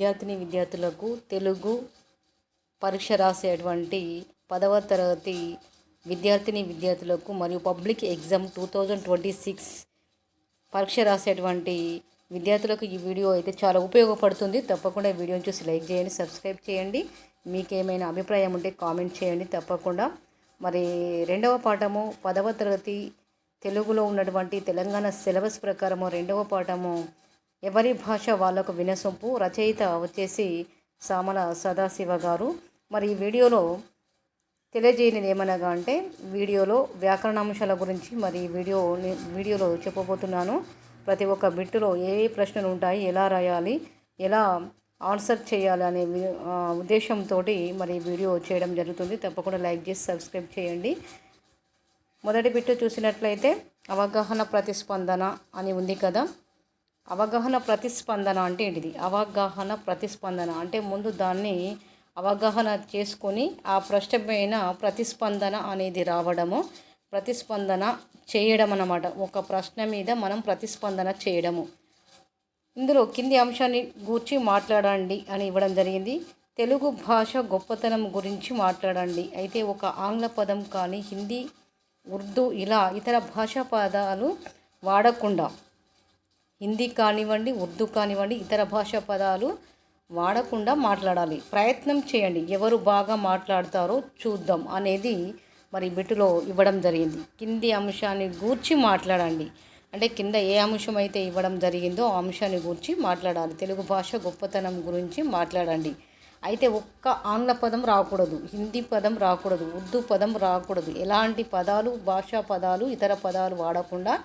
విద్యార్థులకు తెలుగు పరీక్ష రాసేటువంటి 10వ తరగతి విద్యార్థులకు మరియు పబ్లిక్ ఎగ్జామ్ 2026 పరీక్ష రాసేటువంటి విద్యార్థులకు ఈ వీడియో అయితే చాలా ఉపయోగపడుతుంది. తప్పకుండా ఈ వీడియోని చూసి లైక్ చేయండి, సబ్స్క్రైబ్ చేయండి. మీకు ఏమైనా అభిప్రాయం ఉంటే కామెంట్ చేయండి తప్పకుండా. మరి రెండవ పాఠము 10వ తరగతి తెలుగులో ఉన్నటువంటి తెలంగాణ సిలబస్ ప్రకారము రెండవ పాఠము ఎవరి భాష వాళ్ళకు వినసొంపు. రచయిత వచ్చేసి సామల సదాశివ గారు. మరి ఈ వీడియోలో తెలియజేయనిది ఏమనగా అంటే వీడియోలో వ్యాకరణాంశాల గురించి మరి వీడియోలో చెప్పబోతున్నాను. ప్రతి ఒక్క బిట్టులో ఏ ప్రశ్నలు ఉంటాయి, ఎలా రాయాలి, ఎలా ఆన్సర్ చేయాలి అనే ఉద్దేశంతో మరి వీడియో చేయడం జరుగుతుంది. తప్పకుండా లైక్ చేసి సబ్స్క్రైబ్ చేయండి. మొదటి బిట్టు చూసినట్లయితే అవగాహన ప్రతిస్పందన అని ఉంది కదా. అవగాహన ప్రతిస్పందన అంటే ఏంటిది? అవగాహన ప్రతిస్పందన అంటే ముందు దాన్ని అవగాహన చేసుకొని ఆ ప్రశ్న పైన ప్రతిస్పందన అనేది రావడము, ప్రతిస్పందన చేయడం అన్నమాట. ఒక ప్రశ్న మీద మనం ప్రతిస్పందన చేయడము. ఇందులో కింది అంశాన్ని గూర్చి మాట్లాడండి అని ఇవ్వడం జరిగింది. తెలుగు భాష గొప్పతనం గురించి మాట్లాడండి. అయితే ఒక ఆంగ్ల పదం కానీ హిందీ, ఉర్దూ ఇలా ఇతర భాషా పదాలు వాడకుండా, హిందీ కానివ్వండి, ఉర్దూ కానివ్వండి, ఇతర భాషా పదాలు వాడకుండా మాట్లాడాలి. ప్రయత్నం చేయండి. ఎవరు బాగా మాట్లాడతారో చూద్దాం అనేది మరి బిట్టులో ఇవ్వడం జరిగింది. కింది అంశాన్ని గూర్చి మాట్లాడండి అంటే కింద ఏ అంశం అయితే ఇవ్వడం జరిగిందో ఆ అంశాన్ని గూర్చి మాట్లాడాలి. తెలుగు భాష గొప్పతనం గురించి మాట్లాడండి. అయితే ఒక్క ఆంగ్ల పదం రాకూడదు, హిందీ పదం రాకూడదు, ఉర్దూ పదం రాకూడదు. ఎలాంటి పదాలు, భాషా పదాలు, ఇతర పదాలు వాడకుండా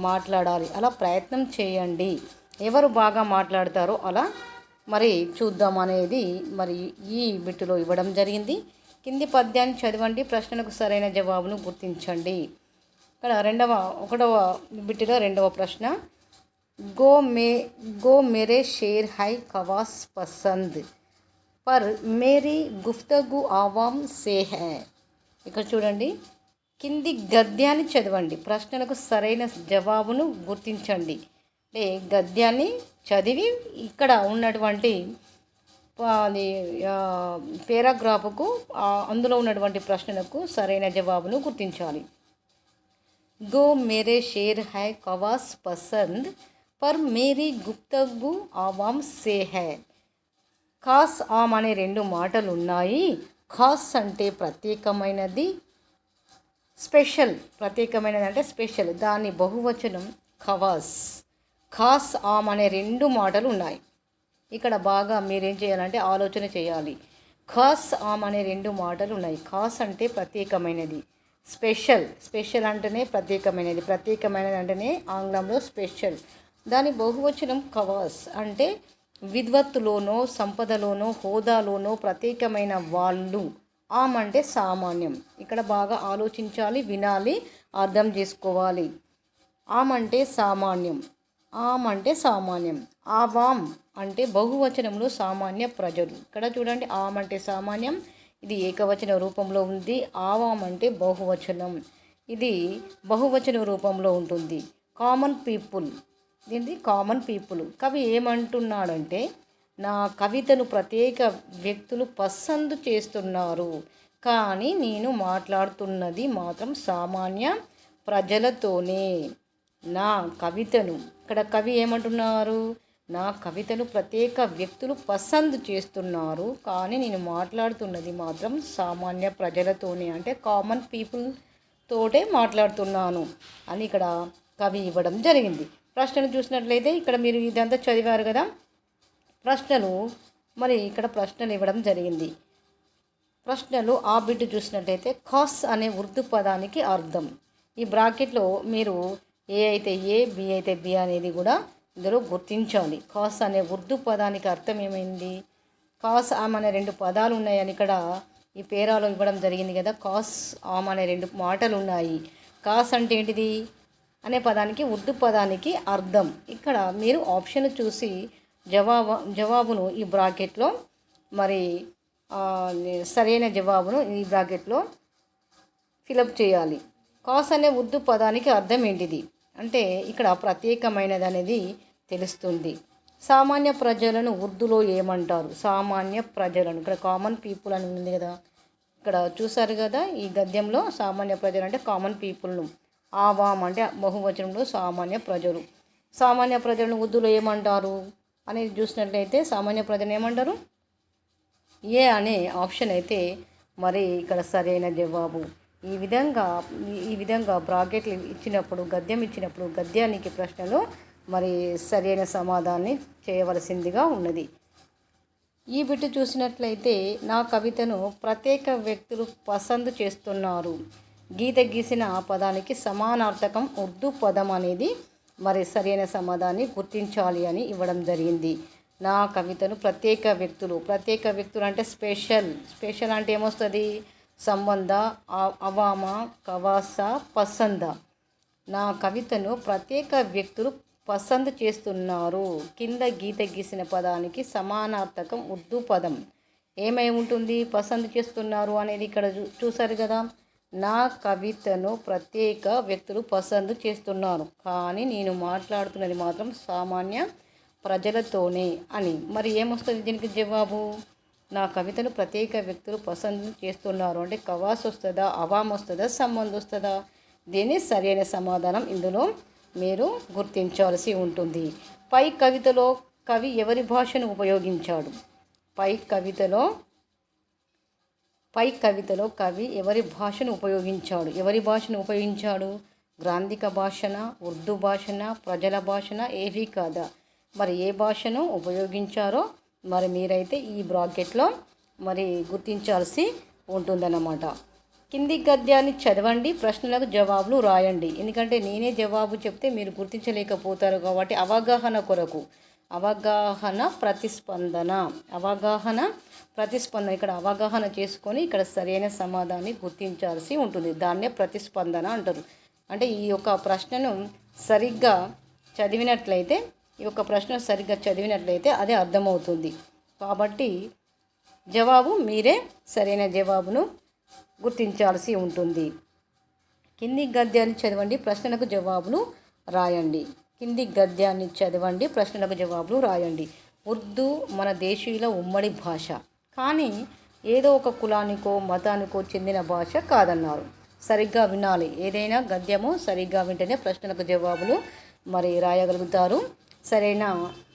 మాట్లాడాలి. అలా ప్రయత్నం చేయండి. ఎవరు బాగా మాట్లాడతారో అలా మరి చూద్దాం అనేది మరి ఈ బిట్టులో ఇవ్వడం జరిగింది. కింది పద్యాన్ని చదవండి, ప్రశ్నలకు సరైన జవాబును గుర్తించండి. ఇక్కడ ఒకటవ బిట్టులో రెండవ ప్రశ్న, గో మేరే షేర్ హై ఖవాస్ పసంద్ పర్ మేరీ గుఫ్తగు ఆవామ్ సే హై. ఇక్కడ చూడండి, కింది గద్యాన్ని చదవండి, ప్రశ్నలకు సరైన జవాబును గుర్తించండి. అంటే గద్యాన్ని చదివి ఇక్కడ ఉన్నటువంటి పేరాగ్రాఫ్కు అందులో ఉన్నటువంటి ప్రశ్నలకు సరైన జవాబును గుర్తించాలి. గో మేరే షేర్ హై ఖవాస్ పసంద్ పర్ మేరీ గుప్తగు ఆవామ్ సే హై. ఖాస్ ఆమ్ అనే రెండు మాటలు ఉన్నాయి. ఖాస్ అంటే ప్రత్యేకమైనది, స్పెషల్ ప్రత్యేకమైనది అంటే స్పెషల్, దాని బహువచనం ఖవాస్. ఖాస్ ఆమ్ అనే రెండు మాటలు ఉన్నాయి. ఇక్కడ బాగా మీరేం చేయాలంటే ఆలోచన చేయాలి. ఖాస్ ఆమ్ అనే రెండు మాటలు ఉన్నాయి. ఖాస్ అంటే ప్రత్యేకమైనది, స్పెషల్ అంటేనే ప్రత్యేకమైనది అంటేనే ఆంగ్లంలో స్పెషల్. దాని బహువచనం ఖవాస్ అంటే విద్వత్తులోనో, సంపదలోనో, హోదాలోనో ప్రత్యేకమైన వాళ్ళు. ఆమ్ అంటే సామాన్యం. ఇక్కడ బాగా ఆలోచించాలి, వినాలి, అర్థం చేసుకోవాలి. ఆమ్ అంటే సామాన్యం, ఆవామ్ అంటే బహువచనంలో సామాన్య ప్రజలు. ఇక్కడ చూడండి, ఆమ్ అంటే సామాన్యం, ఇది ఏకవచన రూపంలో ఉంది. ఆవామ్ అంటే బహువచనం, ఇది బహువచన రూపంలో ఉంటుంది. కామన్ పీపుల్, దీనిది కామన్ పీపుల్. కవి ఏమంటున్నాడంటే నా కవితను ప్రత్యేక వ్యక్తులు పసందు చేస్తున్నారు, కానీ నేను మాట్లాడుతున్నది మాత్రం సామాన్య ప్రజలతోనే. నా కవితను, ఇక్కడ కవి ఏమంటున్నారు, నా కవితను ప్రత్యేక వ్యక్తులు పసందు చేస్తున్నారు, కానీ నేను మాట్లాడుతున్నది మాత్రం సామాన్య ప్రజలతోనే, అంటే కామన్ పీపుల్ తోటే మాట్లాడుతున్నాను అని ఇక్కడ కవి ఇవ్వడం జరిగింది. ప్రశ్నలు చూసినట్లయితే ఇక్కడ మీరు ఇదంతా చదివారు కదా, ప్రశ్నలు మరి ఇక్కడ ప్రశ్నలు ఇవ్వడం జరిగింది. ప్రశ్నలు ఆ బిట్టు చూసినట్లయితే ఖాస్ అనే ఉర్దూ పదానికి అర్థం. ఈ బ్రాకెట్లో మీరు ఏ అయితే ఏ, బి అయితే బి అనేది కూడా ఇందులో గుర్తించాలి. ఖాస్ అనే ఉర్దూ పదానికి అర్థం ఏమైంది? ఖాస్ ఆమ్ అనే రెండు పదాలు ఉన్నాయని ఇక్కడ ఈ పేరాలో ఇవ్వడం జరిగింది కదా. ఖాస్ ఆమ్ అనే రెండు మాటలు ఉన్నాయి. ఖాస్ అంటే ఏంటిది అనే పదానికి ఉర్దూ పదానికి అర్థం. ఇక్కడ మీరు ఆప్షన్ చూసి జవాబును ఈ బ్రాకెట్లో మరి సరైన జవాబును ఈ బ్రాకెట్లో ఫిలప్ చేయాలి. ఖాస్ అనే ఉర్దూ పదానికి అర్థం ఏంటిది అంటే ఇక్కడ ప్రత్యేకమైనది అనేది తెలుస్తుంది. సామాన్య ప్రజలను ఉర్దూలో ఏమంటారు? సామాన్య ప్రజలను, ఇక్కడ కామన్ పీపుల్ అని ఉంది కదా, ఇక్కడ చూసారు కదా ఈ గద్యంలో సామాన్య ప్రజలు అంటే కామన్ పీపుల్ను, ఆవాం అంటే బహువచనంలో సామాన్య ప్రజలు. సామాన్య ప్రజలను ఉర్దూలో ఏమంటారు అనేది చూసినట్లయితే సామాన్య ప్రజలు ఏమంటారు? ఏ అనే ఆప్షన్ అయితే మరి ఇక్కడ సరైన జవాబు. ఈ విధంగా బ్రాకెట్లు ఇచ్చినప్పుడు, గద్యం ఇచ్చినప్పుడు గద్యానికి ప్రశ్నలో మరి సరైన సమాధానాన్ని చేయవలసిందిగా ఉన్నది. ఈ బిట్టు చూసినట్లయితే నా కవితను ప్రత్యేక వ్యక్తులు పసందు చేస్తున్నారు. గీత గీసిన పదానికి సమానార్థకం ఉర్దూ పదం అనేది మరి సరైన సమాధానాన్ని గుర్తించాలి అని ఇవ్వడం జరిగింది. నా కవితను ప్రత్యేక వ్యక్తులు అంటే స్పెషల్ అంటే ఏమొస్తుంది? సంబంధ, అవామ, కవాస, పసంద. నా కవితను ప్రత్యేక వ్యక్తులు పసందు చేస్తున్నారు. కింద గీత గీసిన పదానికి సమానార్థకం ఉర్దూ పదం ఏమై ఉంటుంది? పసందు చేస్తున్నారు అనేది ఇక్కడ చూసారు కదా. నా కవితను ప్రత్యేక వ్యక్తులు పసందు చేస్తున్నారు, కానీ నేను మాట్లాడుతున్నది మాత్రం సామాన్య ప్రజలతోనే అని. మరి ఏమొస్తుంది దీనికి జవాబు? నా కవితను ప్రత్యేక వ్యక్తులు పసందు చేస్తున్నారు అంటే కవాస్ వస్తుందా, అవామ్ వస్తుందా, సంబంధ్ వస్తుందా? దీని సరైన సమాధానం ఇందులో మీరు గుర్తించాల్సి ఉంటుంది. పై కవితలో కవి ఎవరి భాషను ఉపయోగించాడు? పై కవితలో కవి ఎవరి భాషను ఉపయోగించాడు? గ్రాంధిక భాషన, ఉర్దూ భాషన, ప్రజల భాషన, ఏవి కాదా? మరి ఏ భాషను ఉపయోగించారో మరి మీరైతే ఈ బ్రాకెట్లో మరి గుర్తించాల్సి ఉంటుందన్నమాట. కింది గద్యాన్ని చదవండి, ప్రశ్నలకు జవాబులు రాయండి. ఎందుకంటే నేనే జవాబు చెప్తే మీరు గుర్తించలేకపోతారు కాబట్టి అవగాహన ప్రతిస్పందన ఇక్కడ అవగాహన చేసుకొని ఇక్కడ సరైన సమాధానాన్ని గుర్తించాల్సి ఉంటుంది. దాన్నే ప్రతిస్పందన అంటారు. అంటే ఈ యొక్క ప్రశ్నను సరిగ్గా చదివినట్లయితే అదే అర్థమవుతుంది. కాబట్టి జవాబు మీరే సరైన జవాబును గుర్తించాల్సి ఉంటుంది. కింది గద్యాన్ని చదవండి, ప్రశ్నలకు జవాబులు రాయండి. ఉర్దూ మన దేశీయుల ఉమ్మడి భాష, కానీ ఏదో ఒక కులానికో మతానికో చెందిన భాష కాదన్నారు. సరిగ్గా వినాలి. ఏదైనా గద్యము సరిగ్గా వింటేనే ప్రశ్నలకు జవాబులు మరి రాయగలుగుతారు. సరైన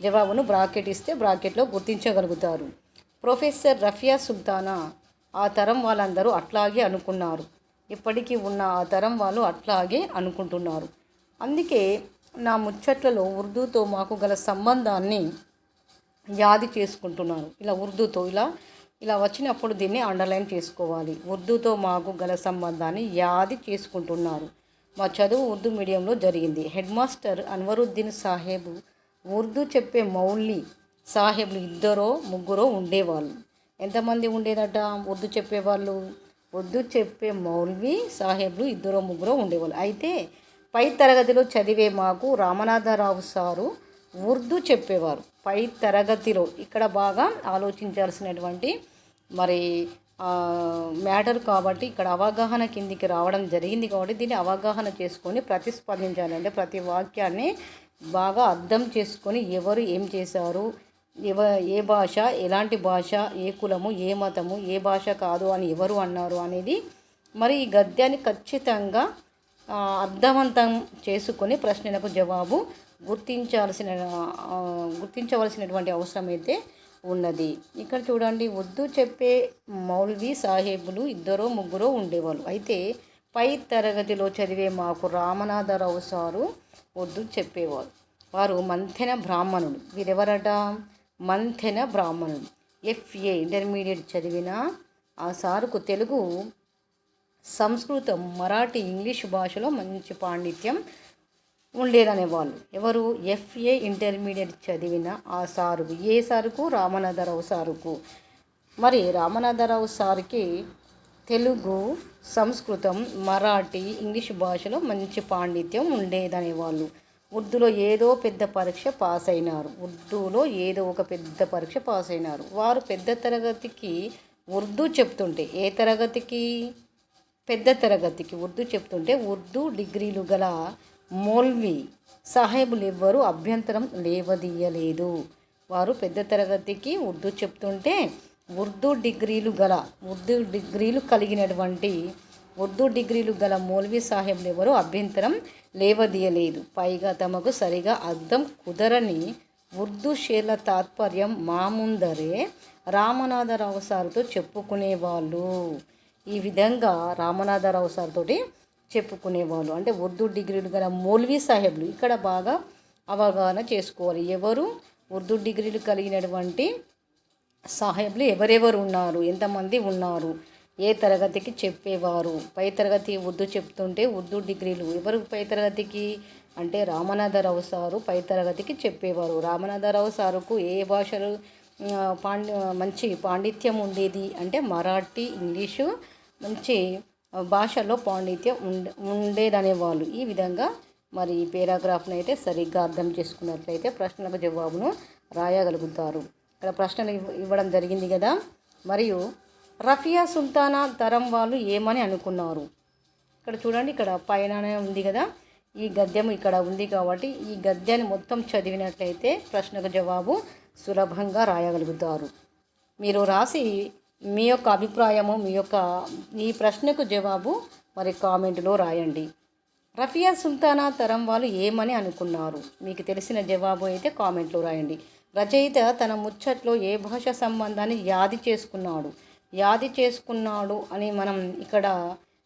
జవాబును బ్రాకెట్ ఇస్తే బ్రాకెట్లో గుర్తించగలుగుతారు. ప్రొఫెసర్ రఫియా సుల్తానా ఆ తరం వాళ్ళందరూ అట్లాగే అనుకున్నారు. ఇప్పటికీ ఉన్న ఆ తరం వాళ్ళు అట్లాగే అనుకుంటున్నారు. అందుకే నా ముచ్చట్లలో ఉర్దూతో మాకు గల సంబంధాన్ని యాది చేసుకుంటున్నారు. ఇలా ఉర్దూతో ఇలా వచ్చినప్పుడు దీన్ని అండర్లైన్ చేసుకోవాలి. ఉర్దూతో మాకు గల సంబంధాన్ని యాది చేసుకుంటున్నారు. మా చదువు ఉర్దూ మీడియంలో జరిగింది. హెడ్ మాస్టర్ అన్వరుద్దీన్ సాహెబ్, ఉర్దూ చెప్పే మౌల్వీ సాహెబ్లు 2-3 ఉండేవాళ్ళు. ఎంతమంది ఉండేదట ఉర్దూ చెప్పేవాళ్ళు? ఉర్దూ చెప్పే మౌల్వీ సాహెబ్లు 2-3 ఉండేవాళ్ళు. అయితే పై తరగతిలో చదివే మాకు రామనాథరావు సారు ఉర్దూ చెప్పేవారు. పై తరగతిలో ఇక్కడ బాగా ఆలోచించాల్సినటువంటి మరి మ్యాటర్ కాబట్టి ఇక్కడ అవగాహన కిందికి రావడం జరిగింది. కాబట్టి దీన్ని అవగాహన చేసుకొని ప్రతిస్పందించాలి. అంటే ప్రతి వాక్యాన్ని బాగా అర్థం చేసుకొని ఎవరు ఏం చేశారు, ఏ భాష, ఎలాంటి భాష, ఏ కులము, ఏ మతము, ఏ భాష కాదు అని ఎవరు అన్నారు అనేది మరి ఈ గద్యాన్ని ఖచ్చితంగా అర్థవంతం చేసుకొని ప్రశ్నలకు జవాబు గుర్తించవలసినటువంటి అవసరం అయితే ఉన్నది. ఇక్కడ చూడండి, ఉర్దూ చెప్పే మౌల్వీ సాహెబులు 2-3 ఉండేవాళ్ళు. అయితే పై తరగతిలో చదివే మాకు రామనాథరావు సారు ఉర్దూ చెప్పేవారు. వారు మంథెన బ్రాహ్మణుడు. వీరెవరట? మంథెన బ్రాహ్మణుడు. FA ఇంటర్మీడియట్ చదివిన ఆ సారుకు తెలుగు, సంస్కృతం, మరాఠీ, ఇంగ్లీష్ భాషలో మంచి పాండిత్యం ఉండేదనేవాళ్ళు. ఎవరు? FA ఇంటర్మీడియట్ చదివిన ఆ సారుకు. ఏ సారుకు? రామనాథరావు సారుకు. మరి రామనాథరావు సార్కి తెలుగు, సంస్కృతం, మరాఠీ, ఇంగ్లీష్ భాషలో మంచి పాండిత్యం ఉండేదనేవాళ్ళు. ఉర్దూలో ఏదో ఒక పెద్ద పరీక్ష పాస్ అయినారు. వారు పెద్ద తరగతికి ఉర్దూ చెప్తుంటే, ఏ తరగతికి? పెద్ద తరగతికి ఉర్దూ చెప్తుంటే ఉర్దూ డిగ్రీలు గల మౌల్వీ సాహెబులు ఎవ్వరూ అభ్యంతరం లేవదీయలేదు. వారు పెద్ద తరగతికి ఉర్దూ చెప్తుంటే ఉర్దూ డిగ్రీలు గల మౌల్వీ సాహెబ్లు ఎవరూ అభ్యంతరం లేవదీయలేదు. పైగా తమకు సరిగా అర్థం కుదరని ఉర్దూ షేర్ల తాత్పర్యం మా ముందరే రామనాథరావు సార్తో చెప్పుకునేవాళ్ళు. ఈ విధంగా రామనాథరావు సార్తో చెప్పుకునేవాళ్ళు. అంటే ఉర్దూ డిగ్రీలు గల మౌల్వీ సాహెబ్లు ఇక్కడ బాగా అవగాహన చేసుకోవాలి. ఎవరు ఉర్దూ డిగ్రీలు కలిగినటువంటి సాహెబ్లు ఎవరెవరు ఉన్నారు, ఎంతమంది ఉన్నారు, ఏ తరగతికి చెప్పేవారు, పై తరగతి ఉర్దూ చెప్తుంటే ఉర్దూ డిగ్రీలు ఎవరు పై తరగతికి అంటే రామనాథరావు సారు పై తరగతికి చెప్పేవారు. రామనాథరావు సారుకు ఏ భాషలు మంచి పాండిత్యం ఉండేది అంటే మరాఠీ, ఇంగ్లీషు మంచి భాషలో పాండిత్యం ఉండేదనేవాళ్ళు. ఈ విధంగా మరి ఈ పేరాగ్రాఫ్ను అయితే సరిగ్గా అర్థం చేసుకున్నట్లయితే ప్రశ్నలకు జవాబును రాయగలుగుతారు. ఇక్కడ ప్రశ్నలు ఇవ్వడం జరిగింది కదా. మరియు రఫియా సుల్తానా తరం వాళ్ళు ఏమని అనుకున్నారు. ఇక్కడ చూడండి, ఇక్కడ పైననే ఉంది కదా, ఈ గద్యం ఇక్కడ ఉంది కాబట్టి ఈ గద్యాన్ని మొత్తం చదివినట్లయితే ప్రశ్నకు జవాబు సులభంగా రాయగలుగుతారు. మీరు రాసి మీ యొక్క అభిప్రాయము, ఈ ప్రశ్నకు జవాబు మరి కామెంట్లో రాయండి. రఫియా సుల్తానా తరం వాళ్ళు ఏమని అనుకున్నారు, మీకు తెలిసిన జవాబు అయితే కామెంట్లో రాయండి. రచయిత తన ముచ్చట్లో ఏ భాష సంబంధాన్ని యాది చేసుకున్నాడు అని మనం ఇక్కడ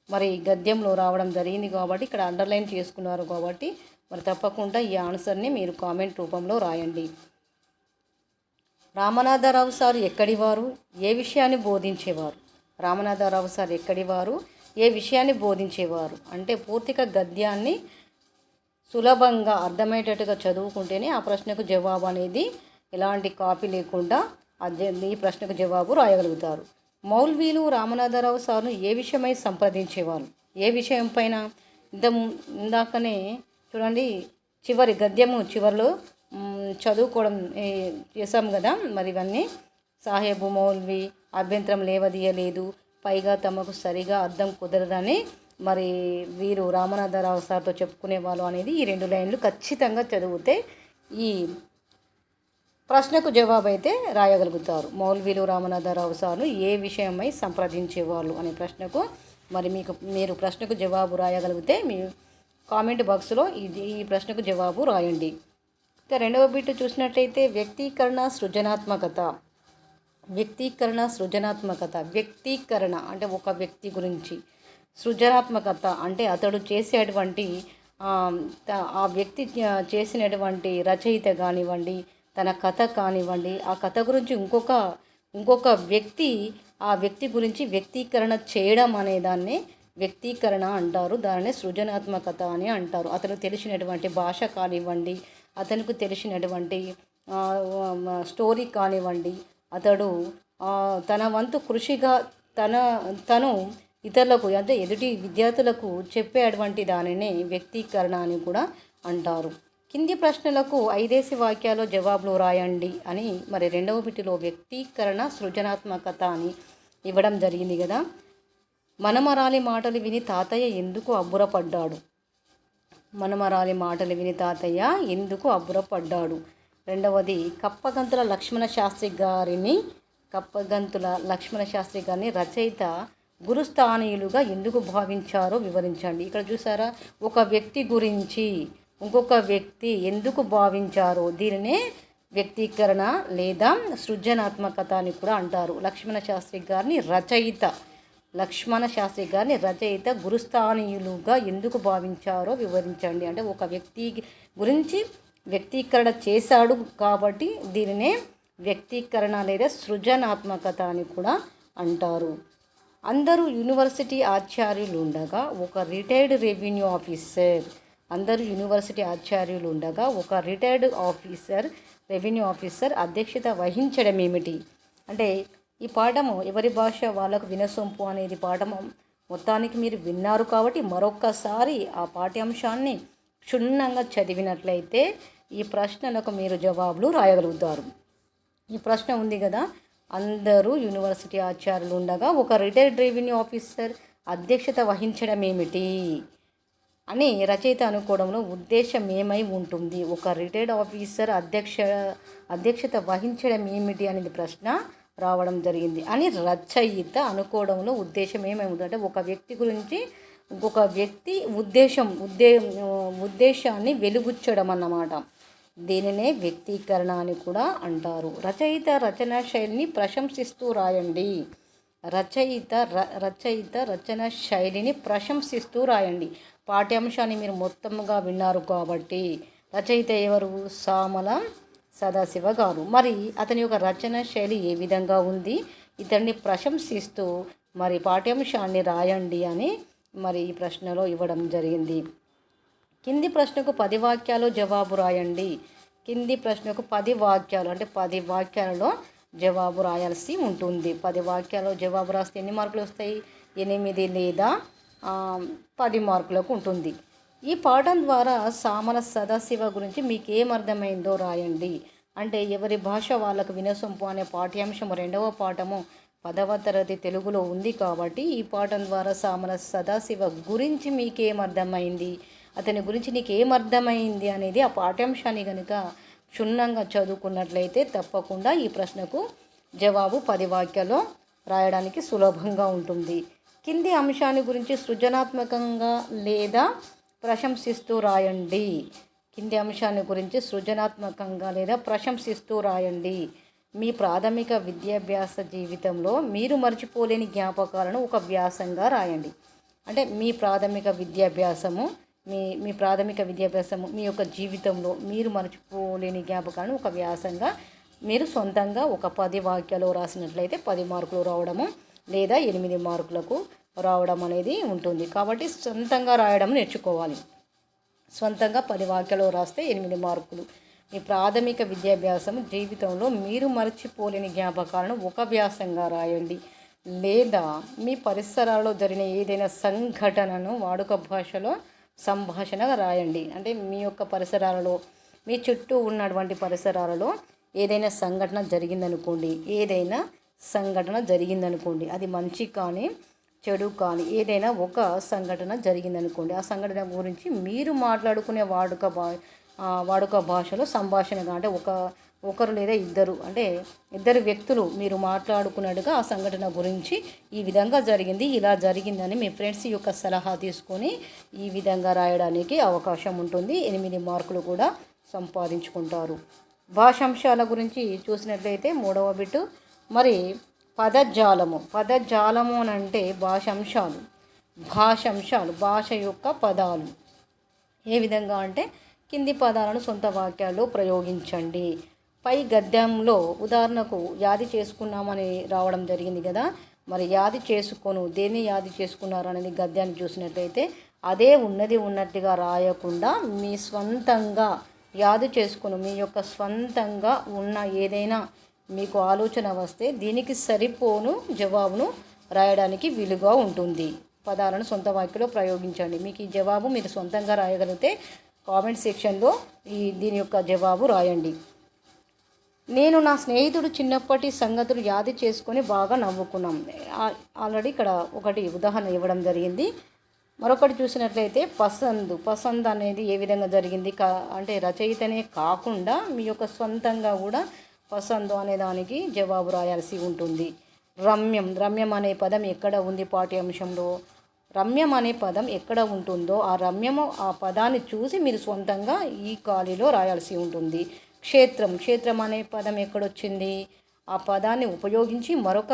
మరి గద్యంలో రావడం జరిగింది కాబట్టి ఇక్కడ అండర్లైన్ చేసుకున్నారు కాబట్టి మరి తప్పకుండా ఈ ఆన్సర్ని మీరు కామెంట్ రూపంలో రాయండి. రామనాథరావు సార్ ఎక్కడివారు, ఏ విషయాన్ని బోధించేవారు? రామనాథరావు సార్ ఎక్కడివారు, ఏ విషయాన్ని బోధించేవారు అంటే పూర్తిగా గద్యాన్ని సులభంగా అర్థమయ్యేటట్టుగా చదువుకుంటేనే ఆ ప్రశ్నకు జవాబు అనేది ఎలాంటి కాపీ లేకుండా ఈ ప్రశ్నకు జవాబు రాయగలుగుతారు. మౌల్వీలు రామనాథరావు సార్ను ఏ విషయమై సంప్రదించేవారు, ఏ విషయం పైన? ఇందాకనే చూడండి చివరి గద్యము చివరిలో చదువుకోవడం చేసాం కదా. మరి ఇవన్నీ సాహెబు మౌల్వీ అభ్యంతరం లేవదీయలేదు, పైగా తమకు సరిగా అర్థం కుదరదని మరి వీరు రామనాథరావు సార్తో చెప్పుకునేవాళ్ళు అనేది ఈ 2 లైన్లు ఖచ్చితంగా చదివితే ఈ ప్రశ్నకు జవాబు అయితే రాయగలుగుతారు. మౌల్వీలు రామనాథరావు సార్ను ఏ విషయమై సంప్రదించేవాళ్ళు అనే ప్రశ్నకు మరి మీరు ప్రశ్నకు జవాబు రాయగలిగితే మీ కామెంట్ బాక్స్లో ఈ ప్రశ్నకు జవాబు రాయండి. ఇక రెండవ బిట్ చూసినట్లయితే వ్యక్తీకరణ సృజనాత్మకత. వ్యక్తీకరణ అంటే ఒక వ్యక్తి గురించి, సృజనాత్మకత అంటే అతడు చేసేటువంటి ఆ వ్యక్తి చేసినటువంటి రచయిత కానివ్వండి, తన కథ కానివ్వండి, ఆ కథ గురించి ఇంకొక వ్యక్తి ఆ వ్యక్తి గురించి వ్యక్తీకరణ చేయడం అనేదాన్ని వ్యక్తీకరణ అంటారు. దానిని సృజనాత్మకత అని అంటారు. అతను తెలిసినటువంటి భాష కానివ్వండి, అతనికి తెలిసినటువంటి స్టోరీ కానివ్వండి, అతడు తన వంతు కృషిగా తను ఇతరులకు అంటే ఎదుటి విద్యార్థులకు చెప్పేటువంటి దానిని వ్యక్తీకరణ అని కూడా అంటారు. కింది ప్రశ్నలకు 5 వాక్యాల్లో జవాబులు రాయండి అని మరి రెండవ బిట్టులో వ్యక్తీకరణ సృజనాత్మకత అని ఇవ్వడం జరిగింది కదా. మనమరాలి మాటలు విని తాతయ్య ఎందుకు అబ్బురపడ్డాడు? రెండవది కప్పగంతుల లక్ష్మణ శాస్త్రి గారిని రచయిత గురుస్థానీయులుగా ఎందుకు భావించారో వివరించండి. ఇక్కడ చూసారా, ఒక వ్యక్తి గురించి ఇంకొక వ్యక్తి ఎందుకు భావించారో దీనినే వ్యక్తీకరణ లేదా సృజనాత్మకత అని కూడా అంటారు. లక్ష్మణ శాస్త్రి గారిని రచయిత గురుస్థానీయులుగా ఎందుకు భావించారో వివరించండి. అంటే ఒక వ్యక్తి గురించి వ్యక్తీకరణ చేశాడు కాబట్టి దీనినే వ్యక్తీకరణ లేదా సృజనాత్మకత అని కూడా అంటారు. అందరూ యూనివర్సిటీ ఆచార్యులు ఉండగా ఒక రిటైర్డ్ రెవెన్యూ ఆఫీసర్ అధ్యక్షత వహించడం ఏమిటి? అంటే ఈ పాఠము ఎవరి భాష వాళ్ళకు వినసొంపు అనేది పాఠము మొత్తానికి మీరు విన్నారు కాబట్టి మరొక్కసారి ఆ పాఠ్యాంశాన్ని క్షుణ్ణంగా చదివినట్లయితే ఈ ప్రశ్నలకు మీరు జవాబులు రాయగలుగుతారు. ఈ ప్రశ్న ఉంది కదా, అందరూ యూనివర్సిటీ ఆచార్యులు ఉండగా ఒక రిటైర్డ్ రెవెన్యూ ఆఫీసర్ అధ్యక్షత వహించడం ఏమిటి? అని రచయిత అనుకోవడంలో ఉద్దేశం ఏమై ఉంటుంది? ఒక రిటైర్డ్ ఆఫీసర్ అధ్యక్షత వహించడం ఏమిటి అనేది ప్రశ్న రావడం జరిగింది. అని రచయిత అనుకోవడంలో ఉద్దేశం ఏమై ఉంటుంది అంటే ఒక వ్యక్తి గురించి ఇంకొక వ్యక్తి ఉద్దేశాన్ని వెలుగుచ్చడం అన్నమాట. దీనినే వ్యక్తీకరణ అని కూడా అంటారు. రచయిత రచనా శైలిని ప్రశంసిస్తూ రాయండి. రచయిత రచనా శైలిని ప్రశంసిస్తూ రాయండి. పాఠ్యాంశాన్ని మీరు మొత్తంగా విన్నారు కాబట్టి రచయిత ఎవరు? సామల సదాశివ గారు. మరి అతని యొక్క రచనా శైలి ఏ విధంగా ఉంది? ఇతన్ని ప్రశంసిస్తూ మరి పాఠ్యాంశాన్ని రాయండి అని మరి ఈ ప్రశ్నలో ఇవ్వడం జరిగింది. కింది ప్రశ్నకు 10 వాక్యాలు జవాబు రాయండి. కింది ప్రశ్నకు 10 వాక్యాలు అంటే 10 వాక్యాలలో జవాబు రాయాల్సి ఉంటుంది. 10 వాక్యాలు జవాబు రాస్తే ఎన్ని మార్కులు వస్తాయి? 8 లేదా 10 మార్కులకు ఉంటుంది. ఈ పాఠం ద్వారా సామల సదాశివ గురించి మీకు ఏమర్థమైందో రాయండి. అంటే ఎవరి భాష వాళ్ళకు వినసొంపు అనే పాఠ్యాంశం 2వ పాఠము 10వ తరగతి తెలుగులో ఉంది కాబట్టి ఈ పాఠం ద్వారా సామల సదాశివ గురించి మీకేమర్థమైంది, అతని గురించి నీకేమర్థమైంది అనేది ఆ పాఠ్యాంశాన్ని కనుక క్షుణ్ణంగా చదువుకున్నట్లయితే తప్పకుండా ఈ ప్రశ్నకు జవాబు 10 వాక్యాల్లో రాయడానికి సులభంగా ఉంటుంది. కింది అంశాన్ని గురించి సృజనాత్మకంగా లేదా ప్రశంసిస్తూ రాయండి. కింది అంశాన్ని గురించి సృజనాత్మకంగా లేదా ప్రశంసిస్తూ రాయండి. మీ ప్రాథమిక విద్యాభ్యాస జీవితంలో మీరు మర్చిపోలేని జ్ఞాపకాలను ఒక వ్యాసంగా రాయండి. అంటే మీ ప్రాథమిక విద్యాభ్యాసము మీ యొక్క జీవితంలో మీరు మర్చిపోలేని జ్ఞాపకాలను ఒక వ్యాసంగా మీరు సొంతంగా ఒక 10 వాక్యాలు రాసినట్లయితే 10 మార్కులు రావడము లేదా 8 మార్కులకు రావడం అనేది ఉంటుంది. కాబట్టి సొంతంగా రాయడం నేర్చుకోవాలి. సొంతంగా 10 వాక్యాలు రాస్తే 8 మార్కులు. మీ ప్రాథమిక విద్యాభ్యాసం జీవితంలో మీరు మర్చిపోలేని జ్ఞాపకాలను ఒక వ్యాసంగా రాయండి. లేదా మీ పరిసరాల్లో జరిగిన ఏదైనా సంఘటనను వాడుక భాషలో సంభాషణగా రాయండి. అంటే మీ యొక్క పరిసరాలలో మీ చుట్టూ ఉన్నటువంటి పరిసరాలలో ఏదైనా సంఘటన జరిగిందనుకోండి, అది మంచి కానీ చెడు కానీ ఏదైనా ఒక సంఘటన జరిగిందనుకోండి, ఆ సంఘటన గురించి మీరు మాట్లాడుకునే వాడుక భాషలో సంభాషణగా అంటే ఒకరు లేదా ఇద్దరు వ్యక్తులు మీరు మాట్లాడుకున్నట్టుగా ఆ సంఘటన గురించి ఈ విధంగా జరిగింది, ఇలా జరిగిందని మీ ఫ్రెండ్స్ యొక్క సలహా తీసుకొని ఈ విధంగా రాయడానికి అవకాశం ఉంటుంది. 8 మార్కులు కూడా సంపాదించుకుంటారు. భాషాంశాల గురించి చూసినట్లయితే 3వ బిట్టు మరి పదజాలము అని అంటే భాషాంశాలు భాష యొక్క పదాలు ఏ విధంగా అంటే కింది పదాలను సొంత వాక్యాల్లో ప్రయోగించండి. పై గద్యంలో ఉదాహరణకు యాది చేసుకున్నామని రావడం జరిగింది కదా, మరి దేన్ని యాది చేసుకున్నారు అనేది గద్యాన్ని చూసినట్లయితే అదే ఉన్నట్టుగా రాయకుండా మీ స్వంతంగా యాది చేసుకుని మీ యొక్క స్వంతంగా ఉన్న ఏదైనా మీకు ఆలోచన వస్తే దీనికి సరిపోను జవాబును రాయడానికి వీలుగా ఉంటుంది. పదాలను సొంత వాక్యంలో ప్రయోగించండి. మీకు ఈ జవాబు మీరు సొంతంగా రాయగలిగితే కామెంట్ సెక్షన్లో దీని యొక్క జవాబు రాయండి. నేను నా స్నేహితుడు చిన్నప్పటి సంగతులు యాది చేసుకొని బాగా నవ్వుకున్నాం. ఆల్రెడీ ఇక్కడ ఒకటి ఉదాహరణ ఇవ్వడం జరిగింది. మరొకటి చూసినట్లయితే పసంద్ అనేది ఏ విధంగా జరిగింది అంటే రచయితనే కాకుండా మీ యొక్క స్వంతంగా కూడా పసందు అనే దానికి జవాబు రాయాల్సి ఉంటుంది. రమ్యం అనే పదం ఎక్కడ ఉంది పాఠ్యాంశంలో? రమ్యం అనే పదం ఎక్కడ ఉంటుందో ఆ పదాన్ని చూసి మీరు స్వంతంగా ఈ ఖాళీలో రాయాల్సి ఉంటుంది. క్షేత్రం అనే పదం ఎక్కడొచ్చింది? ఆ పదాన్ని ఉపయోగించి మరొక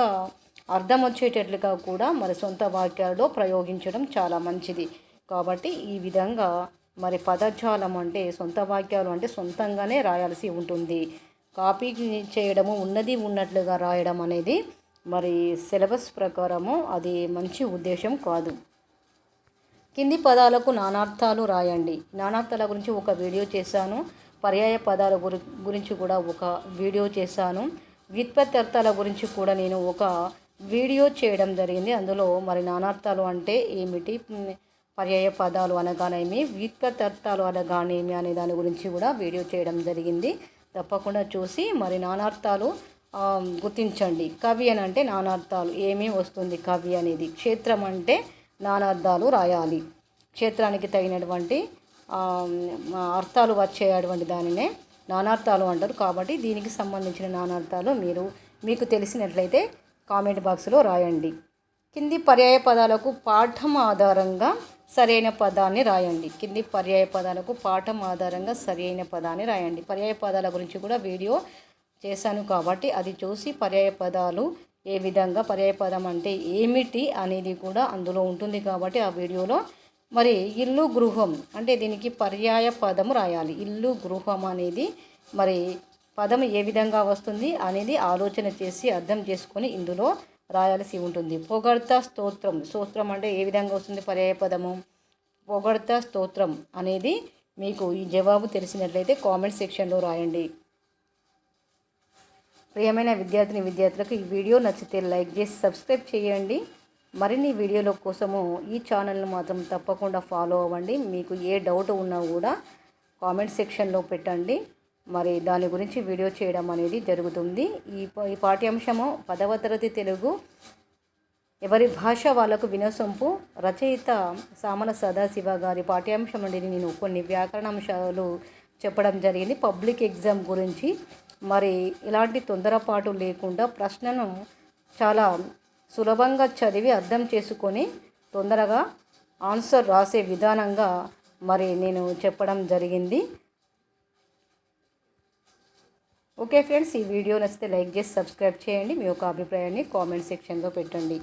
అర్థం వచ్చేటట్లుగా కూడా మరి సొంత వాక్యాల్లో ప్రయోగించడం చాలా మంచిది. కాబట్టి ఈ విధంగా మరి పదజాలం అంటే సొంత వాక్యాలు అంటే సొంతంగానే రాయాల్సి ఉంటుంది. కాపీ చేయడము ఉన్నట్లుగా రాయడం అనేది మరి సిలబస్ ప్రకారము అది మంచి ఉద్దేశం కాదు. కింది పదాలకు నానార్థాలు రాయండి. నానార్థాల గురించి ఒక వీడియో చేశాను. పర్యాయ పదాల గురించి కూడా ఒక వీడియో చేశాను. వ్యుత్పత్త్యర్థాల గురించి కూడా నేను ఒక వీడియో చేయడం జరిగింది. అందులో మరి నానార్థాలు అంటే ఏమిటి, పర్యాయ పదాలు అనగానేమి, వ్యుత్పత్త్యర్థాలు అనగానేమి అనే దాని గురించి కూడా వీడియో చేయడం జరిగింది. తప్పకుండా చూసి మరి నానార్థాలు గుర్తించండి. కవి అని అంటే నానార్థాలు ఏమీ వస్తుంది కవి అనేది. క్షేత్రం అంటే నానార్థాలు రాయాలి. క్షేత్రానికి తగినటువంటి అర్థాలు వచ్చేటువంటి దానినే నానార్థాలు అంటారు. కాబట్టి దీనికి సంబంధించిన నానార్థాలు మీకు తెలిసినట్లయితే కామెంట్ బాక్స్లో రాయండి. కింది పర్యాయ పదాలకు పాఠం ఆధారంగా సరైన పదాన్ని రాయండి. కింది పర్యాయ పదాలకు పాఠం ఆధారంగా సరైన పదాన్ని రాయండి. పర్యాయ పదాల గురించి కూడా వీడియో చేశాను కాబట్టి అది చూసి పర్యాయ పదాలు ఏ విధంగా, పర్యాయ పదం అంటే ఏమిటి అనేది కూడా అందులో ఉంటుంది కాబట్టి ఆ వీడియోలో మరి ఇల్లు గృహం అంటే దీనికి పర్యాయ పదం రాయాలి. ఇల్లు గృహం అనేది మరి పదం ఏ విధంగా వస్తుంది అనేది ఆలోచన చేసి అర్థం చేసుకొని ఇందులో రాయాల్సి ఉంటుంది. పొగడ్త స్తోత్రం, స్తోత్రం అంటే ఏ విధంగా వస్తుంది పర్యాయ పదము? పొగడ్త స్తోత్రం అనేది మీకు ఈ జవాబు తెలిసినట్లయితే కామెంట్ సెక్షన్లో రాయండి. ప్రియమైన విద్యార్థులకు ఈ వీడియో నచ్చితే లైక్ చేసి సబ్స్క్రైబ్ చేయండి. మరిన్ని వీడియోల కోసము ఈ ఛానల్ను మాత్రం తప్పకుండా ఫాలో అవ్వండి. మీకు ఏ డౌట్ ఉన్నా కూడా కామెంట్ సెక్షన్లో పెట్టండి. మరి దాని గురించి వీడియో చేయడం అనేది జరుగుతుంది. ఈ పాఠ్యాంశము 10వ తరగతి తెలుగు ఎవరి భాష వాళ్ళకు వినసొంపు రచయిత సామల సదాశివ గారి పాఠ్యాంశం నుండి నేను కొన్ని వ్యాకరణాంశాలు చెప్పడం జరిగింది. పబ్లిక్ ఎగ్జామ్ గురించి మరి ఇలాంటి తొందరపాటు లేకుండా ప్రశ్నను చాలా సులభంగా చదివి అర్థం చేసుకొని తొందరగా ఆన్సర్ రాసే విధానంగా మరి నేను చెప్పడం జరిగింది. ఓకే ఫ్రెండ్స్, ఈ వీడియో నచ్చితే లైక్ చేసి సబ్స్క్రైబ్ చేయండి. మీ యొక్క అభిప్రాయాన్ని కామెంట్ సెక్షన్లో పెట్టండి.